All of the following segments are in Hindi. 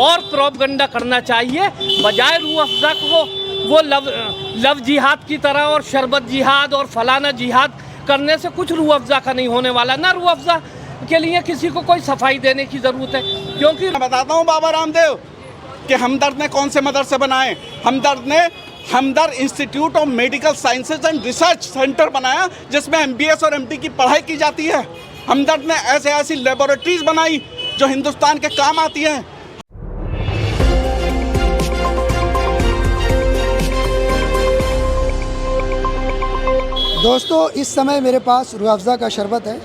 और प्रोपगंडा करना चाहिए, बजाय रूह अफ़ज़ा को वो लव जिहाद की तरह और शरबत जिहाद और फलाना जिहाद करने से कुछ रूह अफ़ज़ा का नहीं होने वाला। ना रूह अफ़ज़ा के लिए किसी को कोई सफाई देने की ज़रूरत है, क्योंकि मैं बताता हूँ बाबा रामदेव कि हमदर्द ने कौन से मदरसे बनाए। हमदर्द ने Hamdard institute of medical sciences and research centre बनाया, जिसमें MBS और MD की पढ़ाई की जाती है। हमदर्द ने ऐसी लेबोरेटरीज बनाई जो हिंदुस्तान के काम आती हैं। दोस्तों, इस समय मेरे पास रूह अफ़ज़ा का शरबत है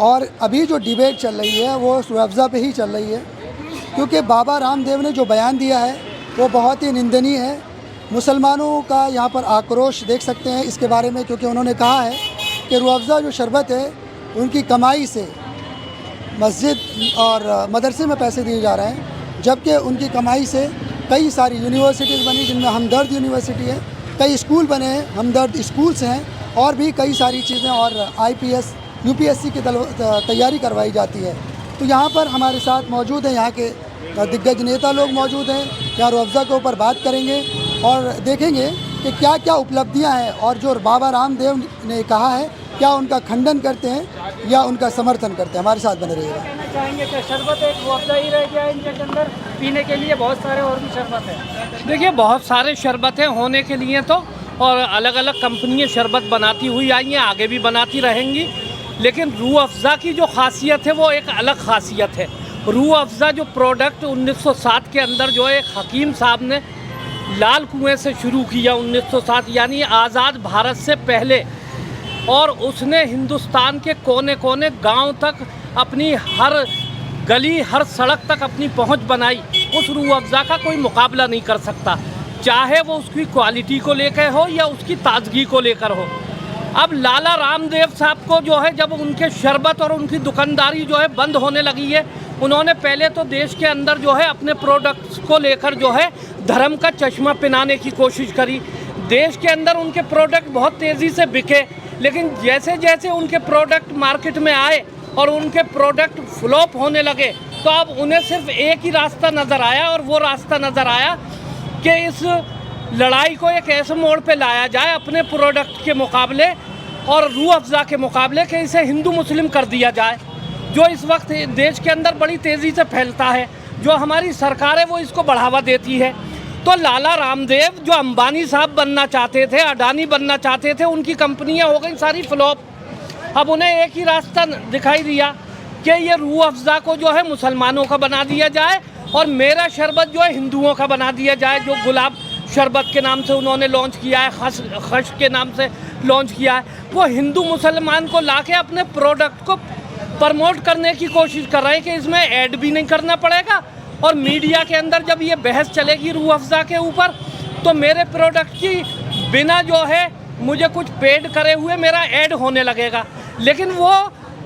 और अभी जो डिबेट चल रही है वो रूह अफ़ज़ा पे ही चल रही है, क्योंकि बाबा रामदेव ने जो बयान दिया है वो बहुत ही निंदनीय है। मुसलमानों का यहाँ पर आक्रोश देख सकते हैं इसके बारे में, क्योंकि उन्होंने कहा है कि रूह अफ़ज़ा जो शरबत है उनकी कमाई से मस्जिद और मदरसे में पैसे दिए जा रहे हैं, जबकि उनकी कमाई से कई सारी यूनिवर्सिटीज़ बनी, जिनमें हमदर्द यूनिवर्सिटी है, कई स्कूल बने हैं, हमदर्द स्कूल्स हैं और भी कई सारी चीज़ें, और IPS UPSC की तैयारी करवाई जाती है। तो यहाँ पर हमारे साथ मौजूद हैं यहाँ के दिग्गज नेता लोग मौजूद हैं। यहाँ रूह अफ़ज़ा के ऊपर बात करेंगे और देखेंगे कि क्या क्या उपलब्धियाँ हैं और जो बाबा रामदेव ने कहा है क्या उनका खंडन करते हैं या उनका समर्थन करते हैं। हमारे साथ बने रहिएगा। कहना चाहेंगे कि शरबत एक रूह अफ़ज़ा ही रह गया है इनके अंदर, पीने के लिए बहुत सारे और भी शरबत है। देखिए, बहुत सारे शरबतें होने के लिए तो और अलग अलग कंपनियां शरबत बनाती हुई आई हैं, आगे भी बनाती रहेंगी, लेकिन रूह अफ़ज़ा की जो खासियत है वो एक अलग खासियत है। रूह अफ़ज़ा जो प्रोडक्ट 1907 के अंदर जो है हकीम साहब ने लाल कुएं से शुरू किया 1907, यानी आज़ाद भारत से पहले, और उसने हिंदुस्तान के कोने कोने गांव तक अपनी हर गली हर सड़क तक अपनी पहुंच बनाई। उस रूह अफ़ज़ा का कोई मुकाबला नहीं कर सकता, चाहे वो उसकी क्वालिटी को लेकर हो या उसकी ताजगी को लेकर हो। अब लाला रामदेव साहब को जो है, जब उनके शरबत और उनकी दुकानदारी जो है बंद होने लगी है, उन्होंने पहले तो देश के अंदर जो है अपने प्रोडक्ट्स को लेकर जो है धर्म का चश्मा पहनाने की कोशिश करी। देश के अंदर उनके प्रोडक्ट बहुत तेज़ी से बिके, लेकिन जैसे जैसे उनके प्रोडक्ट मार्केट में आए और उनके प्रोडक्ट फ्लॉप होने लगे, तो अब उन्हें सिर्फ एक ही रास्ता नज़र आया, और वो रास्ता नज़र आया कि इस लड़ाई को एक ऐसे मोड़ पे लाया जाए अपने प्रोडक्ट के मुकाबले और रूह अफ़ज़ा के मुकाबले, कि इसे हिंदू मुस्लिम कर दिया जाए, जो इस वक्त देश के अंदर बड़ी तेज़ी से फैलता है। जो हमारी सरकार है वो इसको बढ़ावा देती है। तो लाला रामदेव जो अंबानी साहब बनना चाहते थे, अडानी बनना चाहते थे, उनकी कंपनियां हो गई सारी फ्लॉप। अब उन्हें एक ही रास्ता दिखाई दिया कि ये रूह अफ़ज़ा को जो है मुसलमानों का बना दिया जाए और मेरा शरबत जो है हिंदुओं का बना दिया जाए। जो गुलाब शरबत के नाम से उन्होंने लॉन्च किया है, खश के नाम से लॉन्च किया है, वो हिंदू मुसलमान को लाके अपने प्रोडक्ट को प्रमोट करने की कोशिश कर रहे हैं कि इसमें ऐड भी नहीं करना पड़ेगा, और मीडिया के अंदर जब ये बहस चलेगी रूह अफ़ज़ा के ऊपर, तो मेरे प्रोडक्ट की बिना जो है मुझे कुछ पेड करे हुए मेरा ऐड होने लगेगा। लेकिन वो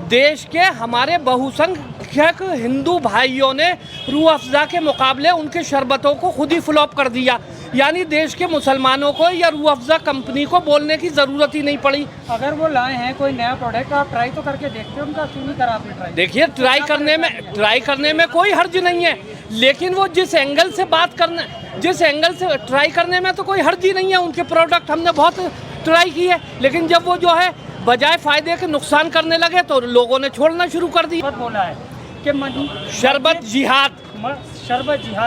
देश के हमारे बहुसंख्यक हिंदू भाइयों ने रूह अफ़ज़ा के मुकाबले उनके शरबतों को खुद ही फ्लॉप कर दिया, यानी देश के मुसलमानों को या रूह अफ़ज़ा कंपनी को बोलने की ज़रूरत ही नहीं पड़ी। अगर वो लाए हैं कोई नया प्रोडक्ट, आप ट्राई तो करके देखते हो, उनका क्यों नहीं करा आपने ट्राई? देखिए, ट्राई करने में कोई हर्ज नहीं है, लेकिन वो जिस एंगल से ट्राई करने में तो कोई हर्ज ही नहीं है। उनके प्रोडक्ट हमने बहुत ट्राई की है, लेकिन जब वो जो है बजाय फ़ायदे के नुकसान करने लगे तो लोगों ने छोड़ना शुरू कर दी। बोला है कि शरबत जिहाद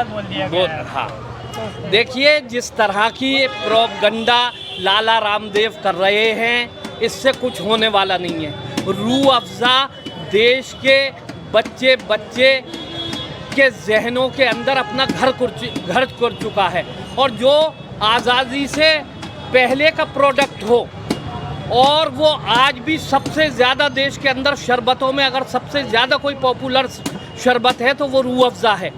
बोल दिया गया है। हाँ, देखिए, जिस तरह की प्रोपगंडा लाला रामदेव कर रहे हैं, इससे कुछ होने वाला नहीं है। रूह अफ़ज़ा देश के बच्चे के जहनों के अंदर अपना घर कर चुका है, और जो आज़ादी से पहले का प्रोडक्ट हो, और वो आज भी सबसे ज़्यादा देश के अंदर शरबतों में अगर सबसे ज़्यादा कोई पॉपुलर शरबत है तो वो रूह अफ़ज़ा है।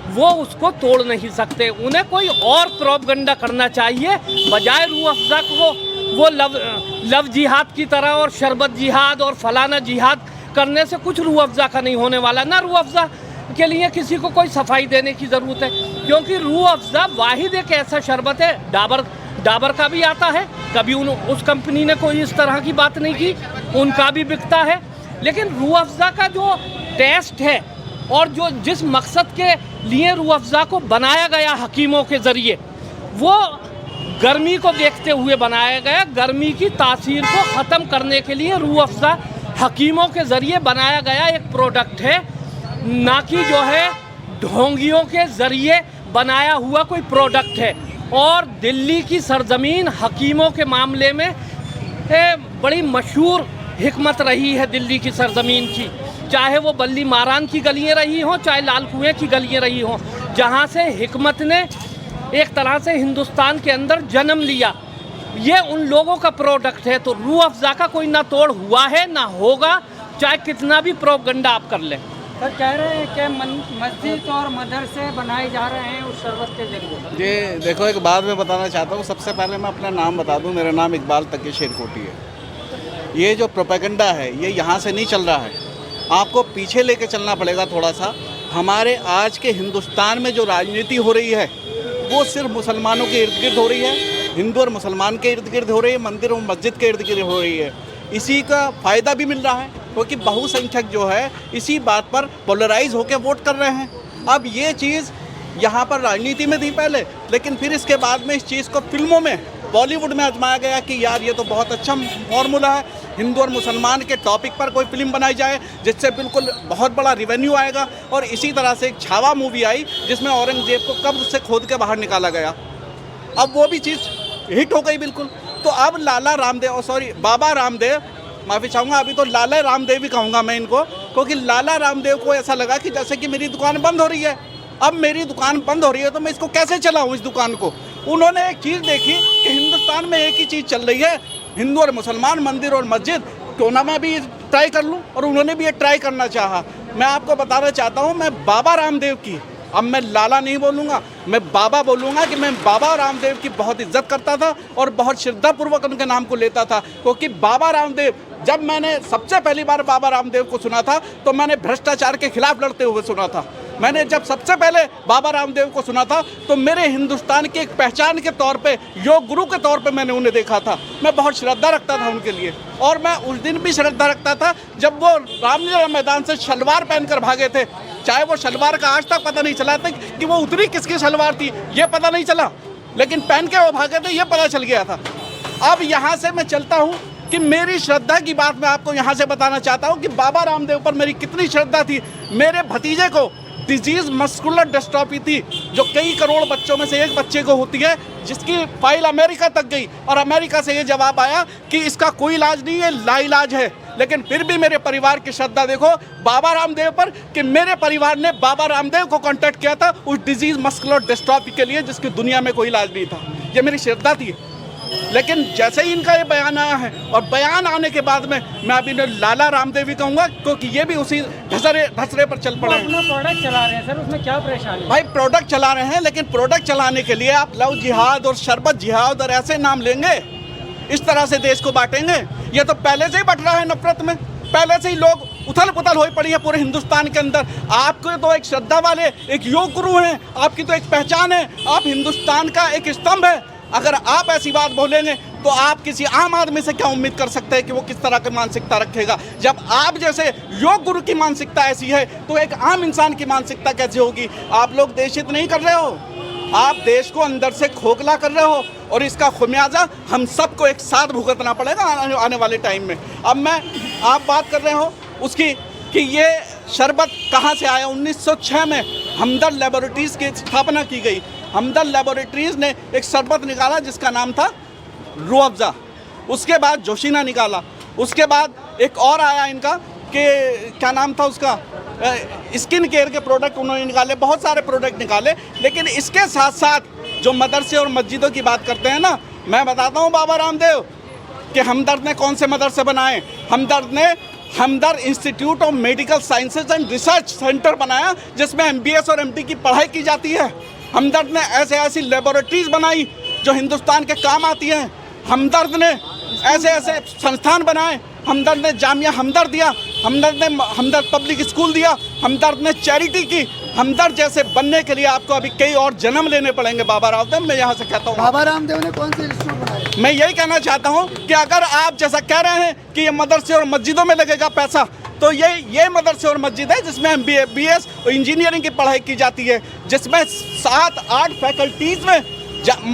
वो उसको तोड़ नहीं सकते। उन्हें कोई और प्रोपगंडा करना चाहिए, बजाय रूह अफ़ज़ा को वो लव जिहाद की तरह और शरबत जिहाद और फलाना जिहाद करने से कुछ रूह अफ़ज़ा का नहीं होने वाला। ना रूह अफ़ज़ा के लिए किसी को कोई सफाई देने की ज़रूरत है, क्योंकि रूह अफ़ज़ा वाहिद एक ऐसा शरबत है, डाबर का भी आता है, कभी उस कंपनी ने कोई इस तरह की बात नहीं की, उनका भी बिकता है, लेकिन रूह अफ़ज़ा का जो टेस्ट है और जो जिस मकसद के लिए रूह अफ़ज़ा को बनाया गया हकीमों के ज़रिए, वो गर्मी को देखते हुए बनाया गया। गर्मी की तासीर को ख़त्म करने के लिए रूह अफ़ज़ा हकीमों के ज़रिए बनाया गया एक प्रोडक्ट है, ना कि जो है ढोंगियों के ज़रिए बनाया हुआ कोई प्रोडक्ट है। और दिल्ली की सरज़मीन हकीमों के मामले में बड़ी मशहूर हिकमत रही है दिल्ली की सरज़मीन की, चाहे वो बल्ली मारान की गलियाँ रही हों, चाहे लाल कुएँ की गलियाँ रही हों, जहाँ से हिकमत ने एक तरह से हिंदुस्तान के अंदर जन्म लिया। ये उन लोगों का प्रोडक्ट है। तो रूह अफ़ज़ा का कोई ना तोड़ हुआ है ना होगा, चाहे कितना भी प्रोपगंडा आप कर लें। सर कह रहे हैं कि मस्जिद और मदरसे बनाए जा रहे हैं उस शरबत के जरिए। जी देखो, एक बात मैं बताना चाहता हूँ। सबसे पहले मैं अपना नाम बता दूँ, मेरा नाम इकबाल तकी शेरकोटी है। ये जो प्रोपेगेंडा है ये यहाँ से नहीं चल रहा है, आपको पीछे लेके चलना पड़ेगा थोड़ा सा। हमारे आज के हिंदुस्तान में जो राजनीति हो रही है वो सिर्फ मुसलमानों के इर्द गिर्द हो रही है, हिंदू और मुसलमान के इर्द गिर्द हो रही है, मंदिर और मस्जिद के इर्द गिर्द हो रही है। इसी का फ़ायदा भी मिल रहा है क्योंकि बहुसंख्यक जो है इसी बात पर पोलराइज होकर वोट कर रहे हैं। अब ये चीज़ यहाँ पर राजनीति में थी पहले, लेकिन फिर इसके बाद में इस चीज़ को फिल्मों में, बॉलीवुड में आजमाया गया कि यार ये तो बहुत अच्छा फॉर्मूला है, हिंदू और मुसलमान के टॉपिक पर कोई फिल्म बनाई जाए जिससे बिल्कुल बहुत बड़ा रिवेन्यू आएगा। और इसी तरह से एक छावा मूवी आई जिसमें औरंगजेब को कब्र से खोद के बाहर निकाला गया, अब वो भी चीज़ हिट हो गई बिल्कुल। तो अब लाला रामदेव, सॉरी बाबा रामदेव, माफ़ी चाहूँगा, अभी तो लाला रामदेव ही कहूँगा मैं इनको, क्योंकि लाला रामदेव को ऐसा लगा कि जैसे कि मेरी दुकान बंद हो रही है, अब मेरी दुकान बंद हो रही है तो मैं इसको कैसे चलाऊँ इस दुकान को। उन्होंने एक चीज़ देखी कि हिंदुस्तान में एक ही चीज़ चल रही है, हिंदू और मुसलमान, मंदिर और मस्जिद, क्यों ना मैं भी ट्राई कर लूँ। और उन्होंने भी ये ट्राई करना चाहा। मैं आपको बताना चाहता हूँ, मैं बाबा रामदेव की, अब मैं लाला नहीं बोलूँगा, मैं बाबा बोलूँगा कि मैं बाबा रामदेव की बहुत इज्जत करता था और बहुत श्रद्धापूर्वक उनके नाम को लेता था। क्योंकि बाबा रामदेव, जब मैंने सबसे पहली बार बाबा रामदेव को सुना था तो मैंने भ्रष्टाचार के खिलाफ लड़ते हुए सुना था। मैंने जब सबसे पहले बाबा रामदेव को सुना था तो मेरे हिंदुस्तान की एक पहचान के तौर पे, योग गुरु के तौर पे मैंने उन्हें देखा था। मैं बहुत श्रद्धा रखता था उनके लिए, और मैं उस दिन भी श्रद्धा रखता था जब वो रामलीला मैदान से शलवार पहनकर भागे थे। चाहे वो शलवार का आज तक पता नहीं चला था कि वो उतरी किसकी शलवार थी, ये पता नहीं चला, लेकिन पहन के वो भागे थे ये पता चल गया था। अब यहाँ से मैं चलता हूँ कि मेरी श्रद्धा की बात मैं आपको यहाँ से बताना चाहता हूँ कि बाबा रामदेव पर मेरी कितनी श्रद्धा थी। मेरे भतीजे को डिजीज मस्कुलर डिस्ट्रॉफी थी, जो कई करोड़ बच्चों में से एक बच्चे को होती है, जिसकी फाइल अमेरिका तक गई और अमेरिका से ये जवाब आया कि इसका कोई इलाज नहीं है, लाइलाज है। लेकिन फिर भी मेरे परिवार की श्रद्धा देखो बाबा रामदेव पर, कि मेरे परिवार ने बाबा रामदेव को कांटेक्ट किया था उस डिजीज मस्कुलर डिस्ट्रॉफी के लिए जिसकी दुनिया में कोई इलाज नहीं था। ये मेरी श्रद्धा थी। लेकिन जैसे ही इनका ये बयान आया है, और बयान आने के बाद में मैं अभी लाला रामदेव ही कहूँगा, क्योंकि ये भी उसी धसरे पर चल पड़े हैं। अपना प्रोडक्ट चला रहे हैं सर, उसमें क्या परेशानी? भाई प्रोडक्ट चला रहे हैं, लेकिन प्रोडक्ट चलाने के लिए आप लव जिहाद और शरबत जिहाद और ऐसे नाम लेंगे, इस तरह से देश को बांटेंगे। ये तो पहले से ही बट रहा है नफरत में, पहले से ही लोग उथल पुथल हो पड़ी है पूरे हिंदुस्तान के अंदर। आपको तो एक श्रद्धा वाले, एक योग गुरु हैं, आपकी तो एक पहचान है, आप हिंदुस्तान का एक स्तंभ है। अगर आप ऐसी बात बोलेंगे तो आप किसी आम आदमी से क्या उम्मीद कर सकते हैं कि वो किस तरह की मानसिकता रखेगा। जब आप जैसे योग गुरु की मानसिकता ऐसी है तो एक आम इंसान की मानसिकता कैसे होगी। आप लोग देशहित नहीं कर रहे हो, आप देश को अंदर से खोखला कर रहे हो, और इसका खुमियाजा हम सबको एक साथ भुगतना पड़ेगा आने वाले टाइम में। अब मैं आप बात कर रहे हो उसकी कि ये शरबत कहाँ से आया। 1906 में हमदर्द लेबोरेटरीज़ की स्थापना की गई। हमदर्द लेबोरेटरीज़ ने एक शरबत निकाला जिसका नाम था रूह अफ़ज़ा। उसके बाद जोशीना निकाला, उसके बाद एक और आया इनका कि क्या नाम था उसका, स्किन केयर के प्रोडक्ट उन्होंने निकाले, बहुत सारे प्रोडक्ट निकाले। लेकिन इसके साथ साथ जो मदरसे और मस्जिदों की बात करते हैं ना, मैं बताता हूँ बाबा रामदेव कि हमदर्द ने कौन से मदरसे बनाए। हमदर्द ने Hamdard institute of medical sciences and research centre बनाया जिसमें MBS और MD की पढ़ाई की जाती है। हमदर्द ने ऐसे ऐसी लेबोरेटरीज बनाई जो हिंदुस्तान के काम आती हैं। हमदर्द ने ऐसे ऐसे संस्थान बनाए। हमदर्द ने जामिया हमदर्द दिया, हमदर्द ने हमदर्द पब्लिक स्कूल दिया, हमदर्द ने चैरिटी की। हमदर्द जैसे बनने के लिए आपको अभी कई और जन्म लेने पड़ेंगे बाबा रामदेव। मैं यहाँ से कहता हूँ बाबा रामदेव ने कौन से इंस्टीट्यूट बनाए? मैं यही कहना चाहता हूँ कि अगर आप जैसा कह रहे हैं कि ये मदरसे और मस्जिदों में लगेगा पैसा, तो ये मदरसे और मस्जिद है जिसमें MBA इंजीनियरिंग की पढ़ाई की जाती है, जिसमें 7-8 फैकल्टीज़ में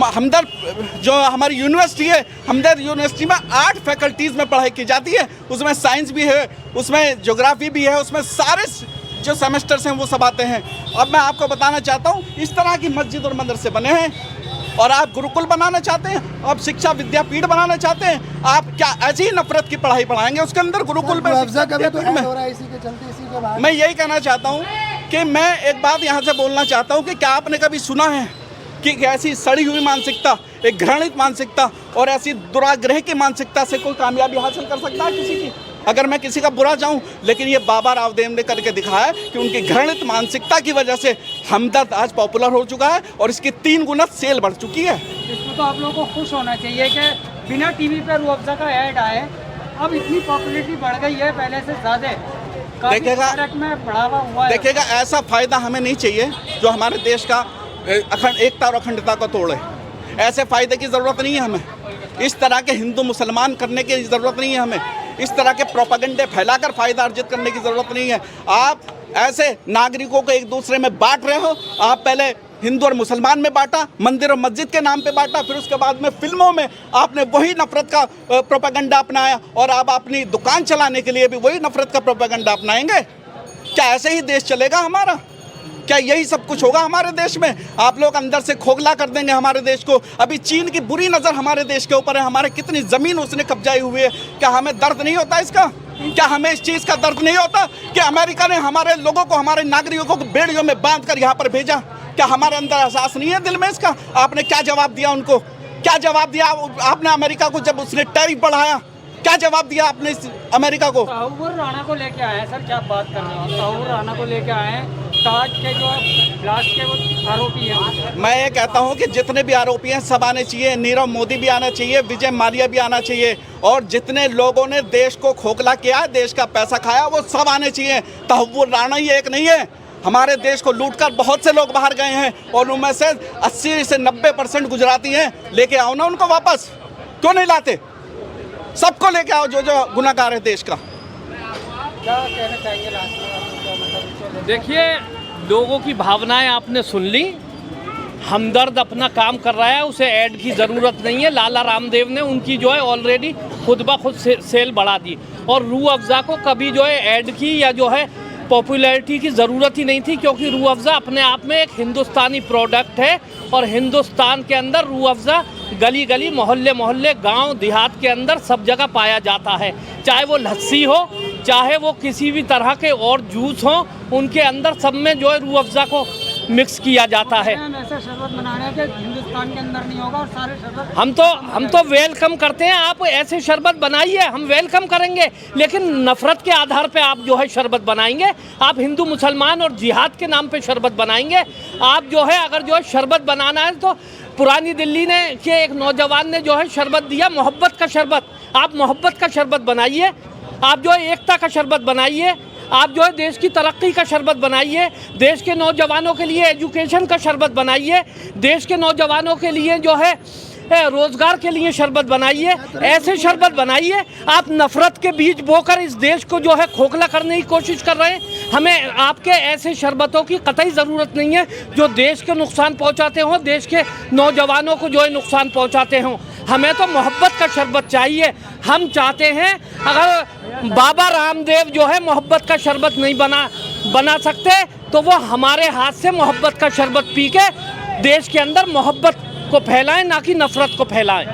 हमदर्द जो हमारी यूनिवर्सिटी है, हमदर्द यूनिवर्सिटी में 8 फैकल्टीज़ में पढ़ाई की जाती है। उसमें साइंस भी है, उसमें ज्योग्राफी भी है, उसमें सारे जो सेमेस्टर्स हैं वो सब आते हैं। अब मैं आपको बताना चाहता हूँ इस तरह की मस्जिद और मदरसे बने हैं। और आप गुरुकुल बनाना चाहते हैं, आप शिक्षा विद्यापीठ बनाना चाहते हैं, आप क्या ऐसी ही नफरत की पढ़ाई पढ़ाएंगे उसके अंदर गुरुकुल में? अफजा का भी तो ऐड हो रहा है इसी के चलते, इसी के बाद मैं यही कहना चाहता हूँ कि मैं एक बात यहाँ से बोलना चाहता हूँ कि क्या आपने कभी सुना है कि ऐसी सड़ी हुई मानसिकता, एक घृणित मानसिकता और ऐसी दुराग्रह की मानसिकता से कोई कामयाबी हासिल कर सकता है किसी की? अगर मैं किसी का बुरा चाहूँ, लेकिन ये बाबा रामदेव ने करके दिखाया कि उनकी घृणित मानसिकता की वजह से हमदर्द आज पॉपुलर हो चुका है और इसकी 3 गुना सेल बढ़ चुकी है। इसमें तो आप लोगों को खुश होना चाहिए कि बिना टीवी पर रूह अफ़ज़ा का ऐड आए, अब इतनी पॉपुलैरिटी बढ़ गई है पहले से ज़्यादा। देखिएगा में बढ़ावा हुआ है। देखिएगा, ऐसा फ़ायदा हमें नहीं चाहिए जो हमारे देश का एकता और अखंडता को तोड़े। ऐसे फ़ायदे की ज़रूरत नहीं है हमें। इस तरह के हिंदू मुसलमान करने की ज़रूरत नहीं है हमें। इस तरह के प्रोपेगेंडे फैलाकर फ़ायदा अर्जित करने की ज़रूरत नहीं है। आप ऐसे नागरिकों को एक दूसरे में बांट रहे हो। आप पहले हिंदू और मुसलमान में बांटा, मंदिर और मस्जिद के नाम पे बांटा, फिर उसके बाद में फिल्मों में आपने वही नफरत का प्रोपेगेंडा अपनाया और आप अपनी दुकान चलाने के लिए भी वही नफरत का प्रोपेगेंडा अपनाएंगे। क्या ऐसे ही देश चलेगा हमारा? क्या यही सब कुछ होगा हमारे देश में? आप लोग अंदर से खोखला कर देंगे हमारे देश को। अभी चीन की बुरी नज़र हमारे देश के ऊपर है। हमारे कितनी ज़मीन उसने कब्जाई हुई है। क्या हमें दर्द नहीं होता इसका? क्या हमें इस चीज़ का दर्द नहीं होता कि अमेरिका ने हमारे लोगों को, हमारे नागरिकों को बेड़ियों में बांध कर यहाँ पर भेजा? क्या हमारे अंदर एहसास नहीं है दिल में इसका? आपने क्या जवाब दिया उनको? क्या जवाब दिया आपने अमेरिका को जब उसने टैरिफ बढ़ाया? क्या जवाब दिया आपने अमेरिका को? तहव्वुर राणा को लेके आए हैं सर, क्या बात कर रहे हो? तहव्वुर राणा को लेके आए हैं, ताज के जो ब्लास्ट के वो आरोपी हैं। मैं ये कहता हूँ कि जितने भी आरोपी हैं सब आने चाहिए। नीरव मोदी भी आना चाहिए, विजय माल्या भी आना चाहिए, और जितने लोगों ने देश को खोखला किया, देश का पैसा खाया, वो सब आने चाहिए। तहव्वुर राणा ही एक नहीं है। हमारे देश को लूटकर बहुत से लोग बाहर गए हैं और उनमें से 80 से 90% गुजराती हैं। लेके आओ ना उनको वापस, क्यों नहीं लाते? सबको लेके आओ जो जो गुनाहगार है देश का। क्या कहना चाहिए लास्ट में? देखिए, लोगों की भावनाएं आपने सुन ली। हमदर्द अपना काम कर रहा है, उसे ऐड की ज़रूरत नहीं है। लाला रामदेव ने उनकी जो है ऑलरेडी खुद ब खुद सेल बढ़ा दी, और रूह अफ़ज़ा को कभी जो है ऐड की या जो है पॉपुलैरिटी की ज़रूरत ही नहीं थी, क्योंकि रूह अफ़ज़ा अपने आप में एक हिंदुस्तानी प्रोडक्ट है। और हिंदुस्तान के अंदर रूह अफ़ज़ा गली गली, मोहल्ले मोहल्ले, गांव देहात के अंदर सब जगह पाया जाता है। चाहे वो लस्सी हो, चाहे वो किसी भी तरह के और जूस हो, उनके अंदर सब में जो है रूह अफ़ज़ा को मिक्स किया जाता है। ऐसा शरबत बनाना है कि हिंदुस्तान के अंदर नहीं होगा और सारे शरबत हम तो वेलकम करते हैं। आप ऐसे शरबत बनाइए, हम वेलकम करेंगे, लेकिन नफ़रत के आधार पे आप जो है शरबत बनाएंगे, आप हिंदू मुसलमान और जिहाद के नाम पे शरबत बनाएंगे। आप जो है अगर जो है शरबत बनाना है तो पुरानी दिल्ली ने के एक नौजवान ने जो है शरबत दिया, मोहब्बत का शरबत। आप मोहब्बत का शरबत बनाइए, आप जो है एकता का शरबत बनाइए, आप जो है देश की तरक्की का शरबत बनाइए, देश के नौजवानों के लिए एजुकेशन का शरबत बनाइए, देश के नौजवानों के लिए जो है रोज़गार के लिए शरबत बनाइए। ऐसे शरबत बनाइए। आप नफ़रत के बीज बोकर इस देश को जो है खोखला करने की कोशिश कर रहे हैं। हमें आपके ऐसे शरबतों की कतई ज़रूरत नहीं है जो देश को नुकसान पहुंचाते हों, देश के नौजवानों को जो है नुकसान पहुंचाते हों। हमें तो मोहब्बत का शरबत चाहिए। हम चाहते हैं, अगर बाबा रामदेव जो है मोहब्बत का शरबत नहीं बना सकते, तो वो हमारे हाथ से मोहब्बत का शरबत पी के देश के अंदर मोहब्बत को फैलाएं, ना कि नफ़रत को फैलाएं।